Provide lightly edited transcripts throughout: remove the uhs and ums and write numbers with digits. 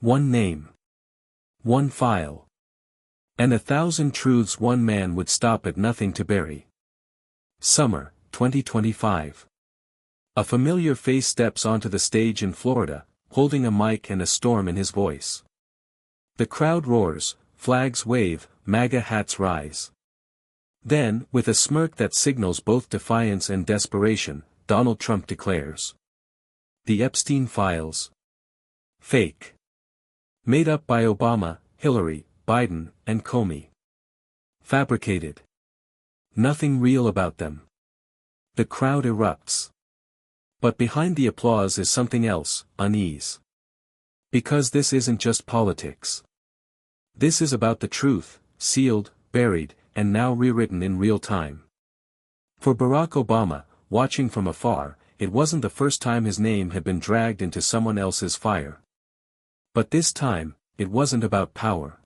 One name. One file. And 1,000 truths one man would stop at nothing to bury. Summer, 2025. A familiar face steps onto the stage in Florida, holding a mic and a storm in his voice. The crowd roars, flags wave, MAGA hats rise. Then, with a smirk that signals both defiance and desperation, Donald Trump declares. The Epstein files. Fake. Made up by Obama, Hillary, Biden, and Comey. Fabricated. Nothing real about them. The crowd erupts. But behind the applause is something else, unease. Because this isn't just politics. This is about the truth, sealed, buried, and now rewritten in real time. For Barack Obama, watching from afar, it wasn't the first time his name had been dragged into someone else's fire. But this time, it wasn't about power.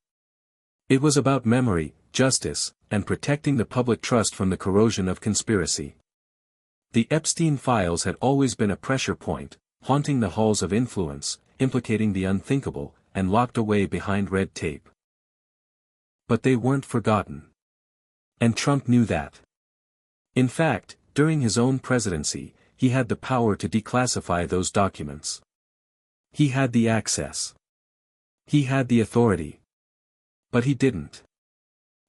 It was about memory, justice, and protecting the public trust from the corrosion of conspiracy. The Epstein files had always been a pressure point, haunting the halls of influence, implicating the unthinkable, and locked away behind red tape. But they weren't forgotten. And Trump knew that. In fact, during his own presidency, he had the power to declassify those documents. He had the access. He had the authority. But he didn't.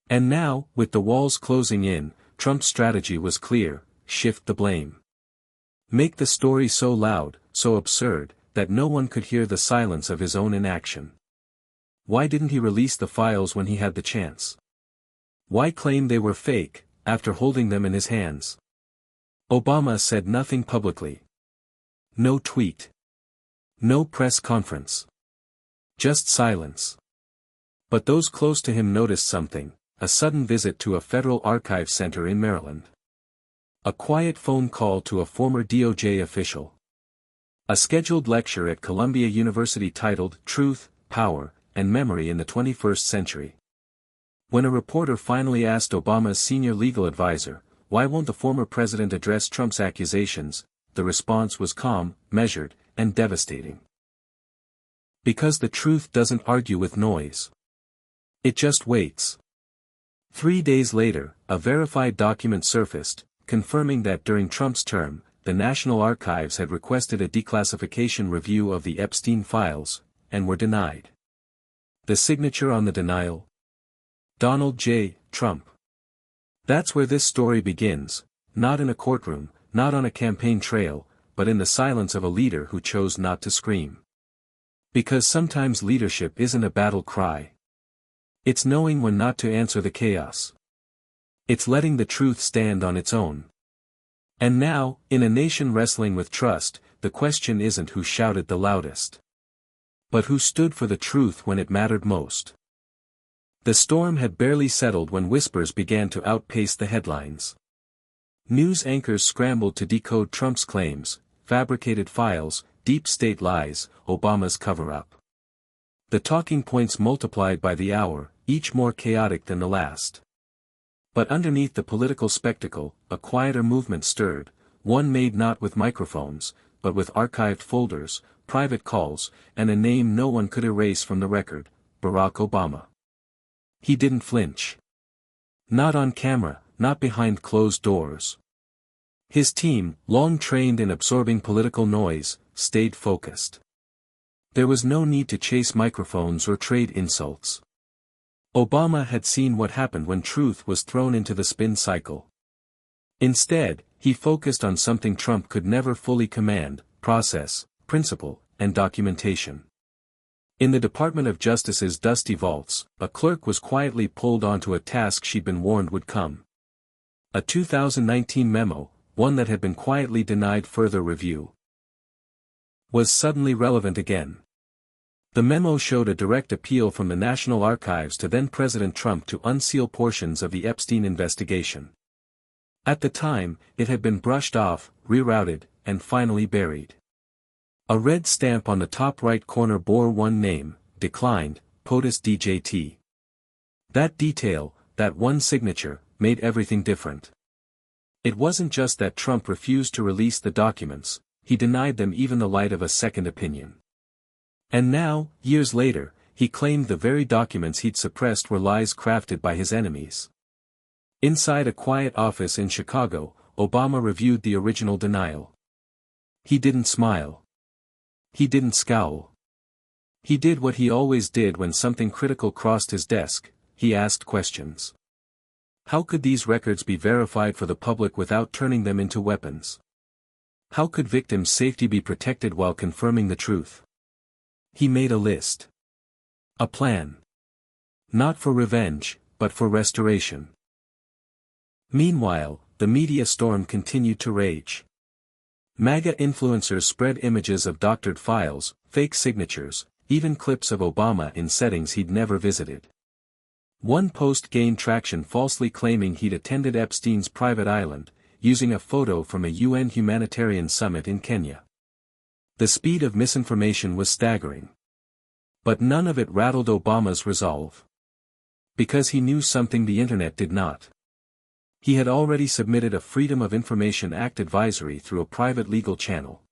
And now, with the walls closing in, Trump's strategy was clear: shift the blame. Make the story so loud, so absurd, that no one could hear the silence of his own inaction. Why didn't he release the files when he had the chance? Why claim they were fake, after holding them in his hands? Obama said nothing publicly. No tweet. No press conference. Just silence. But those close to him noticed something: a sudden visit to a federal archive center in Maryland. A quiet phone call to a former DOJ official. A scheduled lecture at Columbia University titled Truth, Power, and Memory in the 21st Century. When a reporter finally asked Obama's senior legal advisor, why won't the former president address Trump's accusations, the response was calm, measured, and devastating. Because the truth doesn't argue with noise. It just waits. 3 days later, a verified document surfaced, confirming that during Trump's term, the National Archives had requested a declassification review of the Epstein files, and were denied. The signature on the denial? Donald J. Trump. That's where this story begins, not in a courtroom, not on a campaign trail, but in the silence of a leader who chose not to scream. Because sometimes leadership isn't a battle cry. It's knowing when not to answer the chaos. It's letting the truth stand on its own. And now, in a nation wrestling with trust, the question isn't who shouted the loudest, but who stood for the truth when it mattered most. The storm had barely settled when whispers began to outpace the headlines. News anchors scrambled to decode Trump's claims: fabricated files, deep state lies, Obama's cover-up. The talking points multiplied by the hour, each more chaotic than the last. But underneath the political spectacle, a quieter movement stirred, one made not with microphones, but with archived folders, private calls, and a name no one could erase from the record: Barack Obama. He didn't flinch. Not on camera, not behind closed doors. His team, long trained in absorbing political noise, stayed focused. There was no need to chase microphones or trade insults. Obama had seen what happened when truth was thrown into the spin cycle. Instead, he focused on something Trump could never fully command: process, principle, and documentation. In the Department of Justice's dusty vaults, a clerk was quietly pulled onto a task she'd been warned would come. A 2019 memo, one that had been quietly denied further review, was suddenly relevant again. The memo showed a direct appeal from the National Archives to then-President Trump to unseal portions of the Epstein investigation. At the time, it had been brushed off, rerouted, and finally buried. A red stamp on the top right corner bore one name: declined, POTUS DJT. That detail, that one signature, made everything different. It wasn't just that Trump refused to release the documents, he denied them even the light of a second opinion. And now, years later, he claimed the very documents he'd suppressed were lies crafted by his enemies. Inside a quiet office in Chicago, Obama reviewed the original denial. He didn't smile. He didn't scowl. He did what he always did when something critical crossed his desk: he asked questions. How could these records be verified for the public without turning them into weapons? How could victims' safety be protected while confirming the truth? He made a list. A plan. Not for revenge, but for restoration. Meanwhile, the media storm continued to rage. MAGA influencers spread images of doctored files, fake signatures, even clips of Obama in settings he'd never visited. One post gained traction falsely claiming he'd attended Epstein's private island, using a photo from a UN humanitarian summit in Kenya. The speed of misinformation was staggering. But none of it rattled Obama's resolve. Because he knew something the internet did not. He had already submitted a Freedom of Information Act advisory through a private legal channel.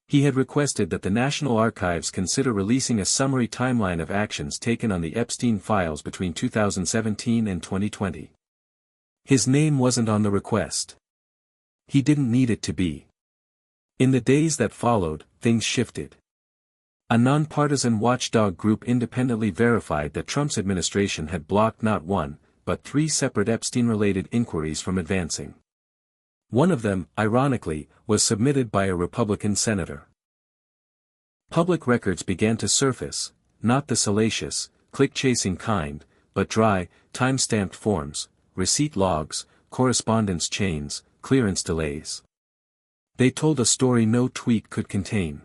He had requested that the National Archives consider releasing a summary timeline of actions taken on the Epstein files between 2017 and 2020. His name wasn't on the request. He didn't need it to be. In the days that followed, things shifted. A nonpartisan watchdog group independently verified that Trump's administration had blocked not one, but 3 separate Epstein-related inquiries from advancing. One of them, ironically, was submitted by a Republican senator. Public records began to surface, not the salacious, click-chasing kind, but dry, time-stamped forms, receipt logs, correspondence chains, clearance delays. They told a story no tweet could contain.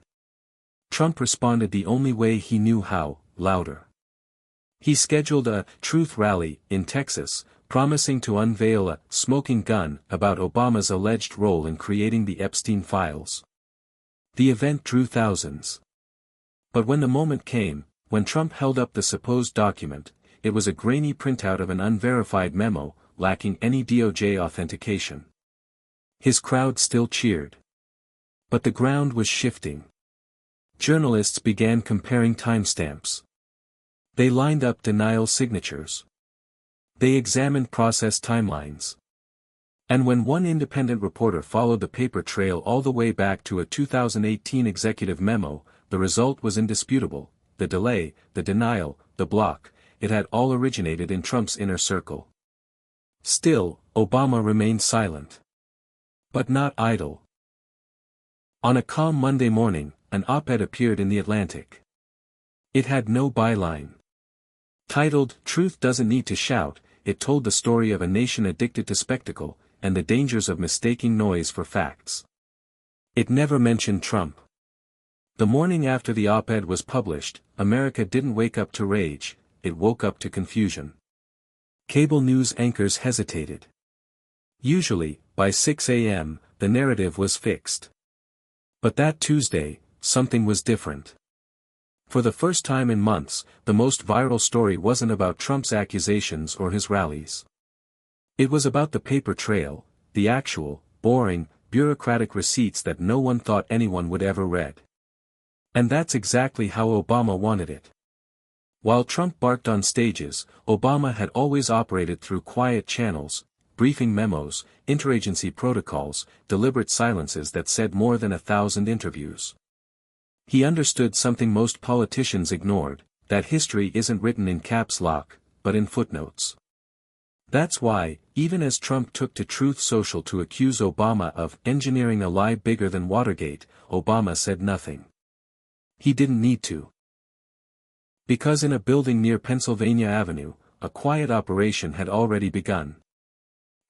Trump responded the only way he knew how: louder. He scheduled a truth rally in Texas, promising to unveil a smoking gun about Obama's alleged role in creating the Epstein files. The event drew thousands. But when the moment came, when Trump held up the supposed document, it was a grainy printout of an unverified memo, lacking any DOJ authentication. His crowd still cheered. But the ground was shifting. Journalists began comparing timestamps. They lined up denial signatures. They examined process timelines. And when one independent reporter followed the paper trail all the way back to a 2018 executive memo, the result was indisputable: the delay, the denial, the block, it had all originated in Trump's inner circle. Still, Obama remained silent. But not idle. On a calm Monday morning, an op-ed appeared in The Atlantic. It had no byline. Titled, "Truth Doesn't Need to Shout," it told the story of a nation addicted to spectacle, and the dangers of mistaking noise for facts. It never mentioned Trump. The morning after the op-ed was published, America didn't wake up to rage, it woke up to confusion. Cable news anchors hesitated. Usually, by 6 a.m., the narrative was fixed. But that Tuesday, something was different. For the first time in months, the most viral story wasn't about Trump's accusations or his rallies. It was about the paper trail, the actual, boring, bureaucratic receipts that no one thought anyone would ever read. And that's exactly how Obama wanted it. While Trump barked on stages, Obama had always operated through quiet channels: briefing memos, interagency protocols, deliberate silences that said more than 1,000 interviews. He understood something most politicians ignored: that history isn't written in caps lock, but in footnotes. That's why, even as Trump took to Truth Social to accuse Obama of engineering a lie bigger than Watergate, Obama said nothing. He didn't need to. Because in a building near Pennsylvania Avenue, a quiet operation had already begun.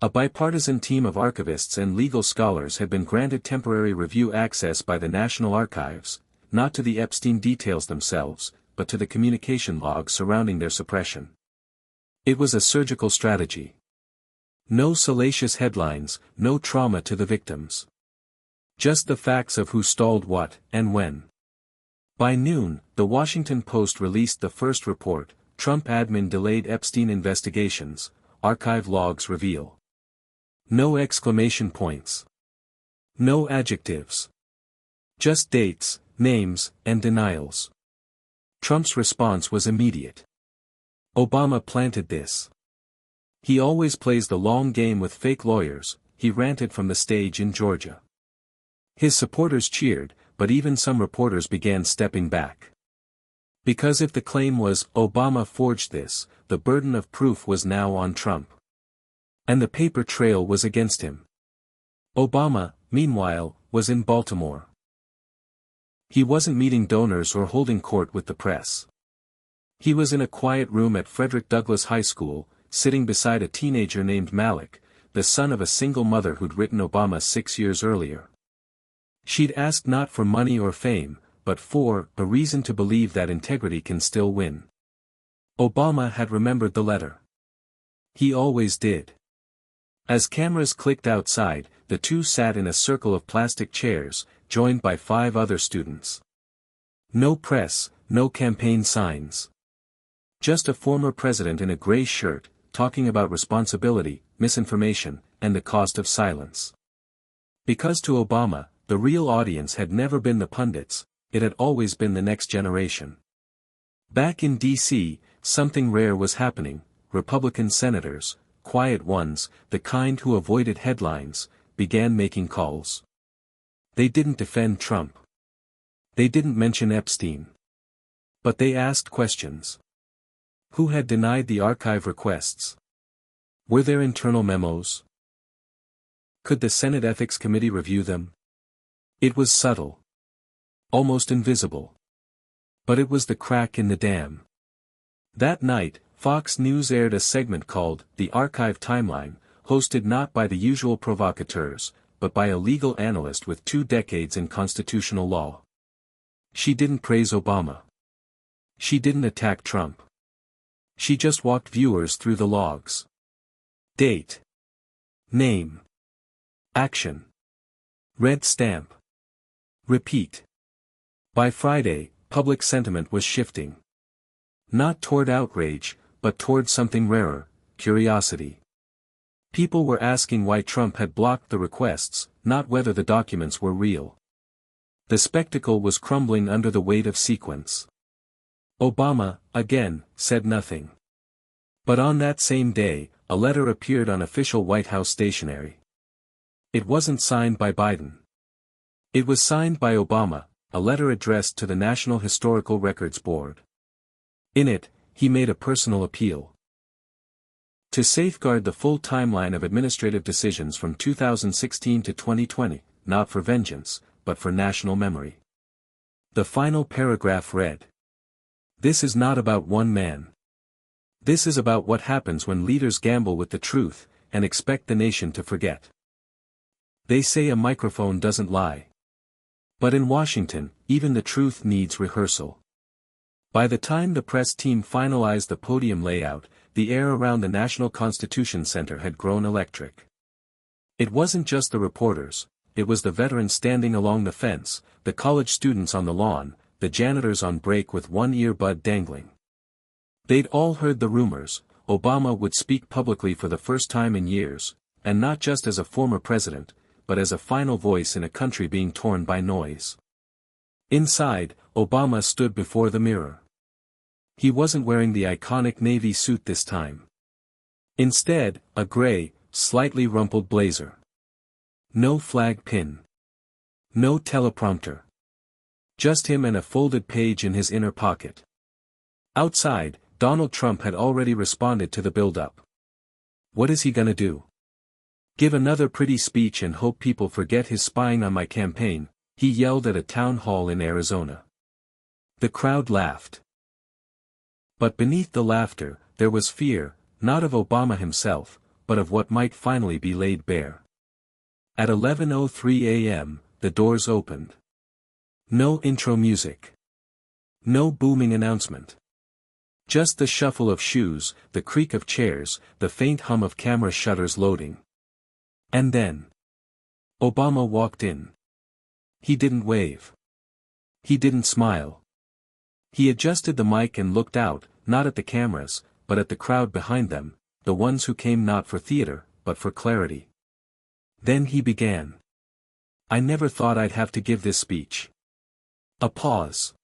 A bipartisan team of archivists and legal scholars had been granted temporary review access by the National Archives, not to the Epstein details themselves, but to the communication logs surrounding their suppression. It was a surgical strategy. No salacious headlines, no trauma to the victims. Just the facts of who stalled what, and when. By noon, the Washington Post released the first report: Trump admin delayed Epstein investigations, archive logs reveal. No exclamation points. No adjectives. Just dates, names, and denials. Trump's response was immediate. Obama planted this. He always plays the long game with fake lawyers, he ranted from the stage in Georgia. His supporters cheered, but even some reporters began stepping back. Because if the claim was, Obama forged this, the burden of proof was now on Trump. And the paper trail was against him. Obama, meanwhile, was in Baltimore. He wasn't meeting donors or holding court with the press. He was in a quiet room at Frederick Douglass High School, sitting beside a teenager named Malik, the son of a single mother who'd written Obama 6 years earlier. She'd asked not for money or fame, but for a reason to believe that integrity can still win. Obama had remembered the letter. He always did. As cameras clicked outside, the two sat in a circle of plastic chairs, joined by 5 other students. No press, no campaign signs. Just a former president in a gray shirt, talking about responsibility, misinformation, and the cost of silence. Because to Obama, the real audience had never been the pundits, it had always been the next generation. Back in D.C., something rare was happening. Republican senators, quiet ones, the kind who avoided headlines, began making calls. They didn't defend Trump. They didn't mention Epstein. But they asked questions. Who had denied the archive requests? Were there internal memos? Could the Senate Ethics Committee review them? It was subtle. Almost invisible. But it was the crack in the dam. That night, Fox News aired a segment called The Archive Timeline, hosted not by the usual provocateurs, but by a legal analyst with 2 decades in constitutional law. She didn't praise Obama. She didn't attack Trump. She just walked viewers through the logs. Date. Name. Action. Red stamp. Repeat. By Friday, public sentiment was shifting. Not toward outrage, but toward something rarer, curiosity. People were asking why Trump had blocked the requests, not whether the documents were real. The spectacle was crumbling under the weight of sequence. Obama, again, said nothing. But on that same day, a letter appeared on official White House stationery. It wasn't signed by Biden. It was signed by Obama, a letter addressed to the National Historical Records Board. In it, he made a personal appeal. To safeguard the full timeline of administrative decisions from 2016 to 2020, not for vengeance, but for national memory. The final paragraph read: "This is not about one man. This is about what happens when leaders gamble with the truth, and expect the nation to forget. They say a microphone doesn't lie. But in Washington, even the truth needs rehearsal." By the time the press team finalized the podium layout, the air around the National Constitution Center had grown electric. It wasn't just the reporters, it was the veterans standing along the fence, the college students on the lawn, the janitors on break with one earbud dangling. They'd all heard the rumors. Obama would speak publicly for the first time in years, and not just as a former president, but as a final voice in a country being torn by noise. Inside, Obama stood before the mirror. He wasn't wearing the iconic navy suit this time. Instead, a gray, slightly rumpled blazer. No flag pin. No teleprompter. Just him and a folded page in his inner pocket. Outside, Donald Trump had already responded to the build-up. What is he gonna do? Give another pretty speech and hope people forget his spying on my campaign, he yelled at a town hall in Arizona. The crowd laughed. But beneath the laughter, there was fear, not of Obama himself, but of what might finally be laid bare. At 11:03 a.m., the doors opened. No intro music. No booming announcement. Just the shuffle of shoes, the creak of chairs, the faint hum of camera shutters loading. And then Obama walked in. He didn't wave. He didn't smile. He adjusted the mic and looked out, not at the cameras, but at the crowd behind them, the ones who came not for theater, but for clarity. Then he began. "I never thought I'd have to give this speech." A pause.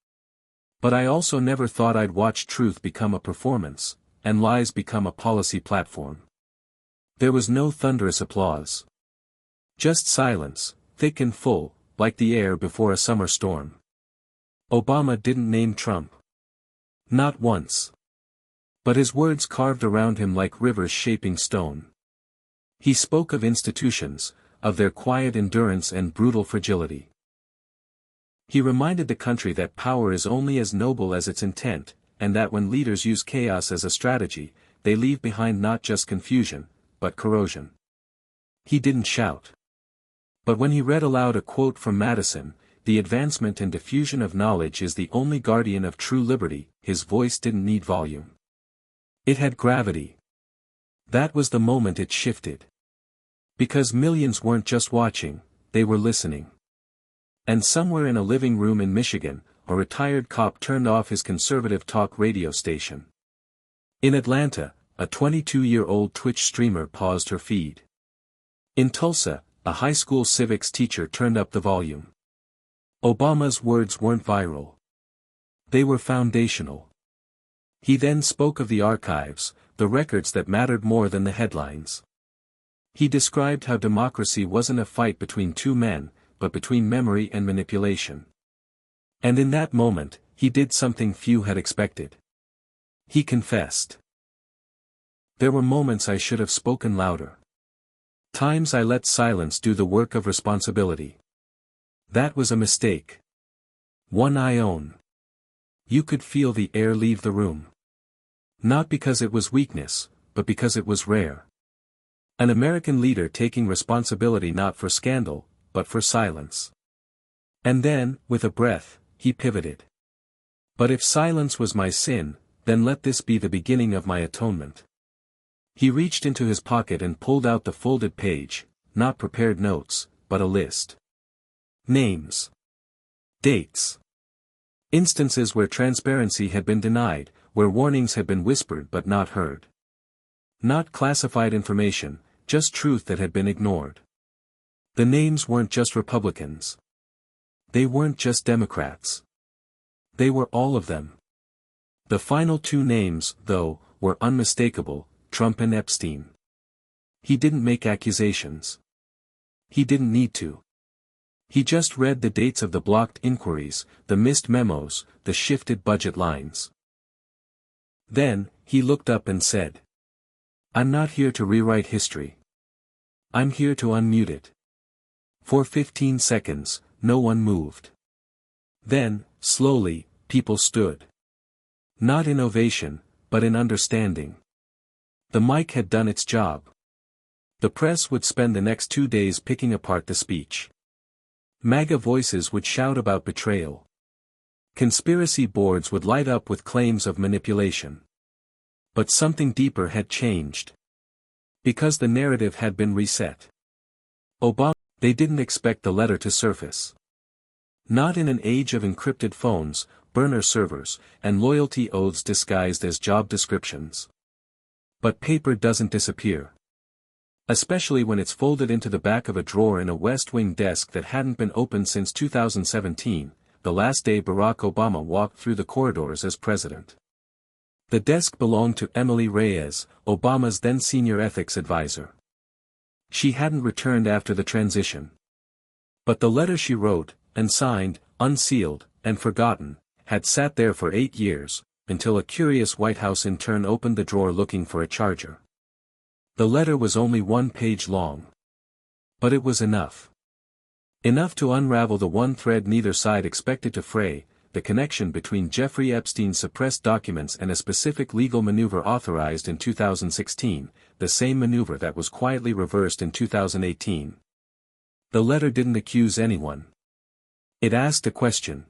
But I also never thought I'd watch truth become a performance, and lies become a policy platform. There was no thunderous applause. Just silence, thick and full, like the air before a summer storm. Obama didn't name Trump. Not once. But his words carved around him like rivers shaping stone. He spoke of institutions, of their quiet endurance and brutal fragility. He reminded the country that power is only as noble as its intent, and that when leaders use chaos as a strategy, they leave behind not just confusion, but corrosion. He didn't shout. But when he read aloud a quote from Madison, "The advancement and diffusion of knowledge is the only guardian of true liberty," his voice didn't need volume. It had gravity. That was the moment it shifted. Because millions weren't just watching, they were listening. And somewhere in a living room in Michigan, a retired cop turned off his conservative talk radio station. In Atlanta, a 22-year-old Twitch streamer paused her feed. In Tulsa, a high school civics teacher turned up the volume. Obama's words weren't viral. They were foundational. He then spoke of the archives, the records that mattered more than the headlines. He described how democracy wasn't a fight between two men, but between memory and manipulation. And in that moment, he did something few had expected. He confessed. "There were moments I should have spoken louder. Times I let silence do the work of responsibility. That was a mistake. One I own." You could feel the air leave the room. Not because it was weakness, but because it was rare. An American leader taking responsibility not for scandal, but for silence. And then, with a breath, he pivoted. "But if silence was my sin, then let this be the beginning of my atonement." He reached into his pocket and pulled out the folded page, not prepared notes, but a list. Names. Dates. Instances where transparency had been denied, where warnings had been whispered but not heard. Not classified information, just truth that had been ignored. The names weren't just Republicans. They weren't just Democrats. They were all of them. The final two names, though, were unmistakable: Trump and Epstein. He didn't make accusations. He didn't need to. He just read the dates of the blocked inquiries, the missed memos, the shifted budget lines. Then, he looked up and said, "I'm not here to rewrite history. I'm here to unmute it." For 15 seconds, no one moved. Then, slowly, people stood. Not in ovation, but in understanding. The mic had done its job. The press would spend the next 2 days picking apart the speech. MAGA voices would shout about betrayal. Conspiracy boards would light up with claims of manipulation. But something deeper had changed. Because the narrative had been reset. They didn't expect the letter to surface. Not in an age of encrypted phones, burner servers, and loyalty oaths disguised as job descriptions. But paper doesn't disappear. Especially when it's folded into the back of a drawer in a West Wing desk that hadn't been opened since 2017, the last day Barack Obama walked through the corridors as president. The desk belonged to Emily Reyes, Obama's then senior ethics advisor. She hadn't returned after the transition. But the letter she wrote, unsigned, unsealed, and forgotten, had sat there for 8 years, until a curious White House intern opened the drawer looking for a charger. The letter was only 1 page long. But it was enough. Enough to unravel the one thread neither side expected to fray, the connection between Jeffrey Epstein's suppressed documents and a specific legal maneuver authorized in 2016, the same maneuver that was quietly reversed in 2018. The letter didn't accuse anyone. It asked a question.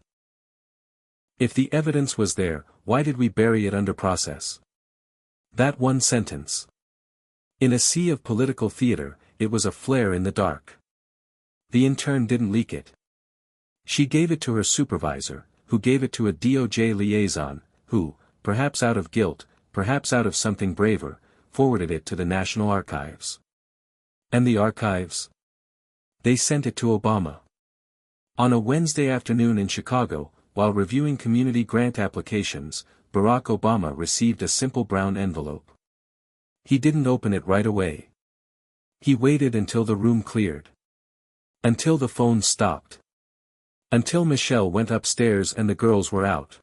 If the evidence was there, why did we bury it under process? That one sentence. In a sea of political theater, it was a flare in the dark. The intern didn't leak it. She gave it to her supervisor, who gave it to a DOJ liaison, who, perhaps out of guilt, perhaps out of something braver, forwarded it to the National Archives. And the archives? They sent it to Obama. On a Wednesday afternoon in Chicago, while reviewing community grant applications, Barack Obama received a simple brown envelope. He didn't open it right away. He waited until the room cleared. Until the phone stopped. Until Michelle went upstairs and the girls were out.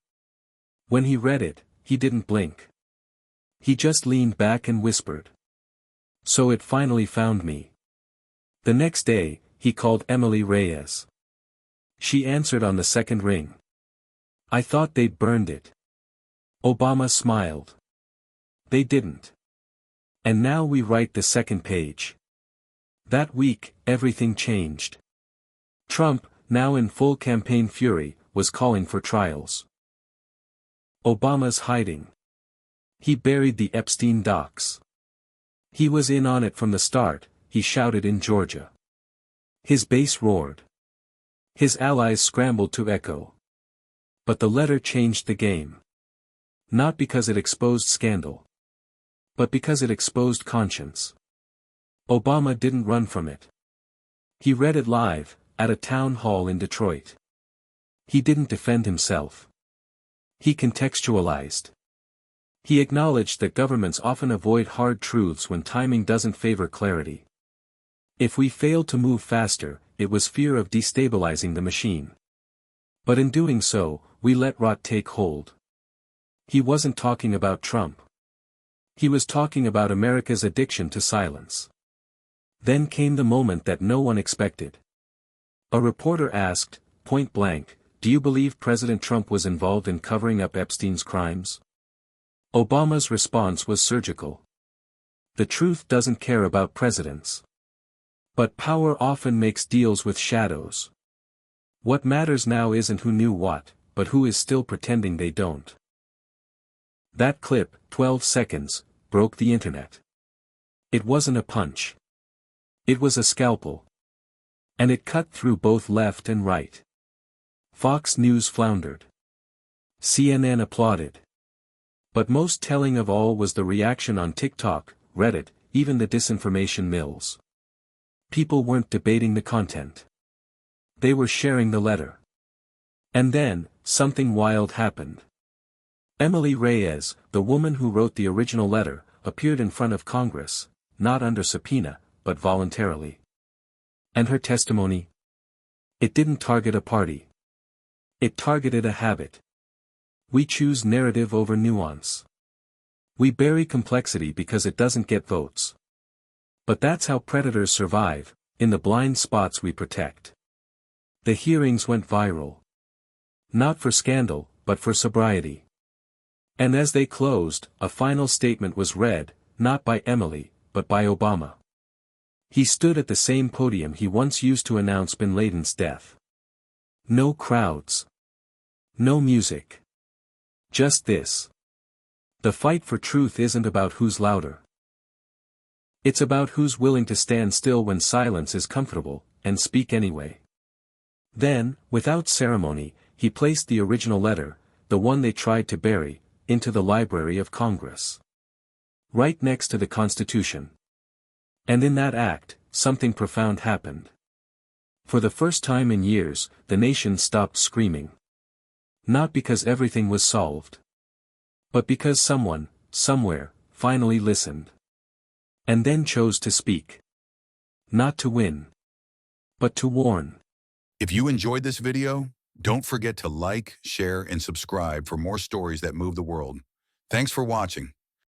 When he read it, he didn't blink. He just leaned back and whispered. "So it finally found me." The next day, he called Emily Reyes. She answered on the second ring. "I thought they'd burned it." Obama smiled. "They didn't. And now we write the second page." That week, everything changed. Trump, now in full campaign fury, was calling for trials. Obama's hiding. He buried the Epstein docs. He was in on it from the start, he shouted in Georgia. His base roared. His allies scrambled to echo. But the letter changed the game. Not because it exposed scandal. But because it exposed conscience. Obama didn't run from it. He read it live, at a town hall in Detroit. He didn't defend himself. He contextualized. He acknowledged that governments often avoid hard truths when timing doesn't favor clarity. If we failed to move faster, it was fear of destabilizing the machine. But in doing so, we let rot take hold. He wasn't talking about Trump. He was talking about America's addiction to silence. Then came the moment that no one expected. A reporter asked, point blank, "Do you believe President Trump was involved in covering up Epstein's crimes?" Obama's response was surgical. "The truth doesn't care about presidents. But power often makes deals with shadows. What matters now isn't who knew what, but who is still pretending they don't." That clip, 12 seconds, broke the internet. It wasn't a punch. It was a scalpel. And it cut through both left and right. Fox News floundered. CNN applauded. But most telling of all was the reaction on TikTok, Reddit, even the disinformation mills. People weren't debating the content. They were sharing the letter. And then, something wild happened. Emily Reyes, the woman who wrote the original letter, appeared in front of Congress, not under subpoena, but voluntarily. And her testimony? It didn't target a party. It targeted a habit. We choose narrative over nuance. We bury complexity because it doesn't get votes. But that's how predators survive, in the blind spots we protect. The hearings went viral. Not for scandal, but for sobriety. And as they closed, a final statement was read, not by Emily, but by Obama. He stood at the same podium he once used to announce bin Laden's death. No crowds. No music. Just this. The fight for truth isn't about who's louder. It's about who's willing to stand still when silence is comfortable, and speak anyway. Then, without ceremony, he placed the original letter, the one they tried to bury, into the Library of Congress. Right next to the Constitution. And in that act, something profound happened. For the first time in years, the nation stopped screaming. Not because everything was solved. But because someone, somewhere, finally listened. And then chose to speak. Not to win. But to warn. If you enjoyed this video, don't forget to like, share, and subscribe for more stories that move the world. Thanks for watching.